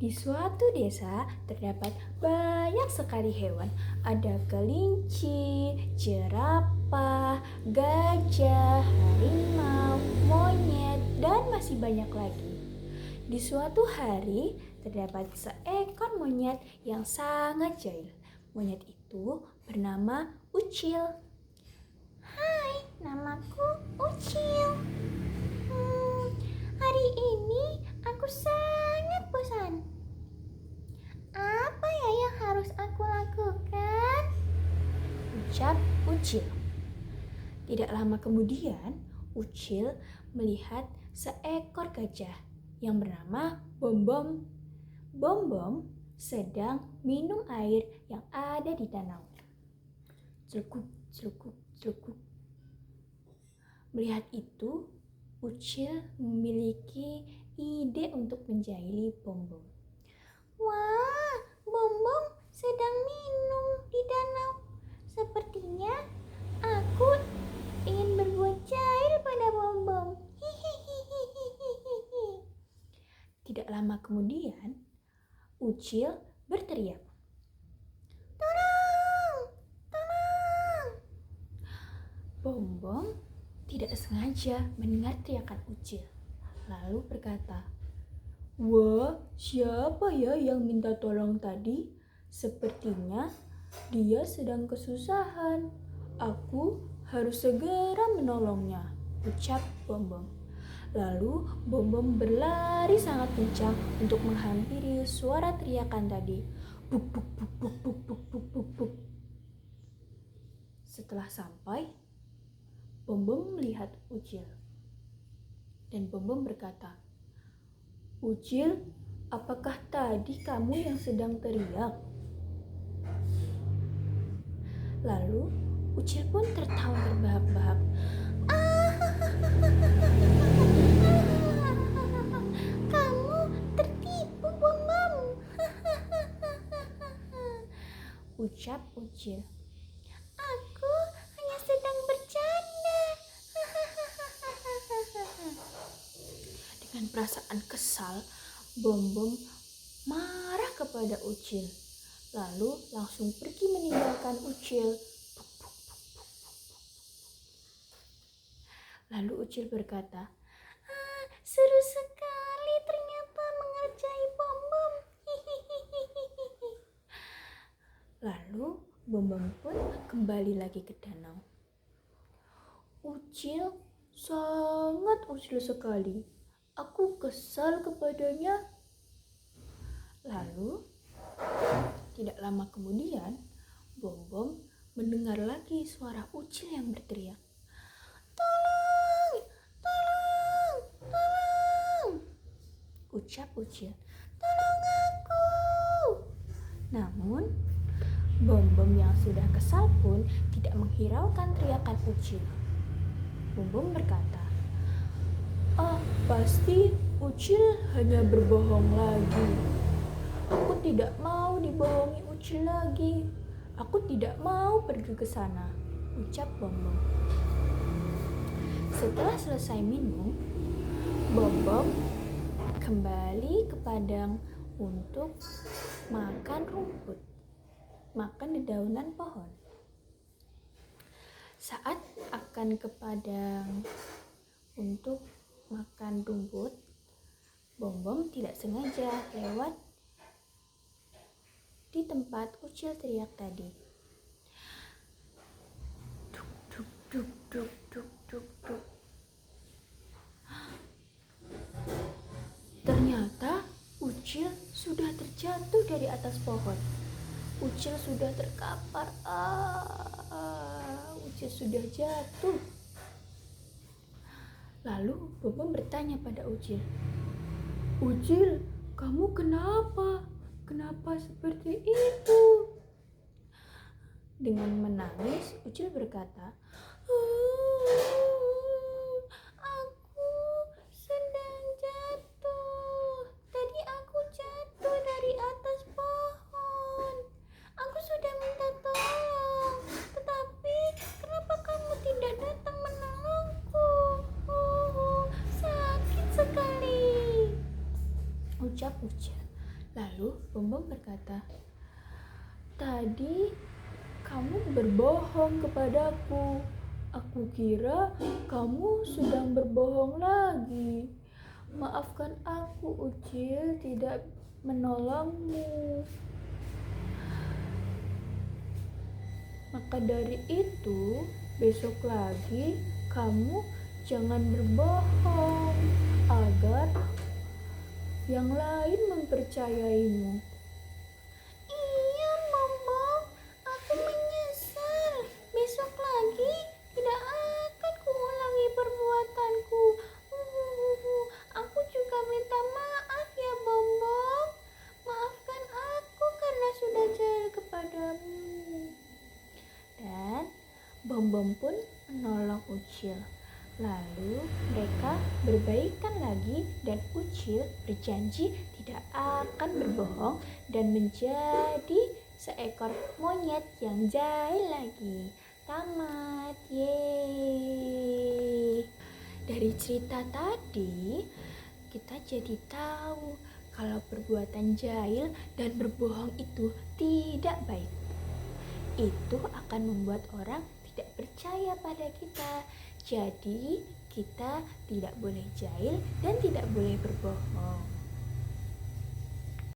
Di suatu desa terdapat banyak sekali hewan. Ada kelinci, jerapah, gajah, harimau, monyet, dan masih banyak lagi. Di suatu hari terdapat seekor monyet yang sangat jahil. Monyet itu bernama Ucil. Hai, namaku Ucil. Hari ini aku sangat bosan. Apa ya yang harus aku lakukan? Ucap Ucil. Tidak lama kemudian, Ucil melihat seekor gajah yang bernama Bom-Bom. Bom-Bom sedang minum air yang ada di danau. Celukuk, celukuk, celukuk. Melihat itu, Ucil memiliki ide untuk menjahili Bom-Bom. Wah, Bom-Bom sedang minum di danau. Sepertinya aku ingin berbuat jahil pada Bom-Bom. Tidak lama kemudian, Ucil berteriak. Tolong! Tolong! Bom-Bom tidak sengaja mendengar teriakan Ucil, lalu berkata, wah, siapa ya yang minta tolong tadi? Sepertinya dia sedang kesusahan. Aku harus segera menolongnya, ucap Bom-Bom. Lalu Bom-Bom berlari sangat kencang untuk menghampiri suara teriakan tadi. Buk, buk, buk, buk, buk, buk, buk, buk, buk. Setelah sampai, Bom-Bom melihat Ucil. Dan Bom-Bom berkata, Ucil, apakah tadi kamu yang sedang teriak? Lalu Ucil pun tertawa terbahak-bahak. Kamu tertipu, Bom-Bom. Ucap Ucil. Aku hanya sedang bercanda. Dengan perasaan kesal, Bom-Bom marah kepada Ucil. Lalu langsung pergi meninggalkan Ucil. Lalu Ucil berkata, seru sekali ternyata mengerjai Bom-Bom. Lalu Bom-Bom pun kembali lagi ke danau. Ucil sangat usil sekali. Aku kesal kepadanya. Lalu tidak lama kemudian, Bom-Bom mendengar lagi suara Ucil yang berteriak. Tolong! Tolong! Tolong! Ucap Ucil. Tolong aku! Namun, Bom-Bom yang sudah kesal pun tidak menghiraukan teriakan Ucil. Bom-Bom berkata, pasti Ucil hanya berbohong lagi. Aku tidak mau dibohongi Ucil lagi. Aku tidak mau pergi ke sana, ucap Bom-Bom. Setelah selesai minum, Bom-Bom kembali ke padang untuk makan rumput, makan dedaunan pohon. Saat akan ke padang untuk makan rumput, Bom-Bom tidak sengaja lewat di tempat Ucil teriak tadi. Duk, duk, duk, duk, duk, duk, duk. Ternyata Ucil sudah terjatuh dari atas pohon. Ucil sudah terkapar. Ucil sudah jatuh. Lalu Bom-Bom bertanya pada Ucil, Ucil, kamu kenapa? Kenapa seperti itu? Dengan menangis, Ucil berkata, aku sedang jatuh. Tadi aku jatuh dari atas pohon. Aku sudah minta tolong, tetapi kenapa kamu tidak datang menolongku? Sakit sekali, ucap Ucil. Lalu Bom berkata, "Tadi kamu berbohong kepadaku. Aku kira kamu sedang berbohong lagi. Maafkan aku, Ucil, tidak menolongmu." Maka dari itu, besok lagi kamu jangan berbohong agar yang lain mempercayaimu. Iya, Bom, aku menyesal. Besok lagi tidak akan kuulangi perbuatanku. Aku juga minta maaf ya, Bom. Maafkan aku karena sudah jahil kepadamu. Dan Bom pun menolong Ucil. Lalu mereka berbaikan lagi dan Ucil berjanji tidak akan berbohong dan menjadi seekor monyet yang jahil lagi. Tamat, yeay. Dari cerita tadi kita jadi tahu kalau perbuatan jahil dan berbohong itu tidak baik. Itu akan membuat orang tidak percaya pada kita. Jadi kita tidak boleh jahil dan tidak boleh berbohong.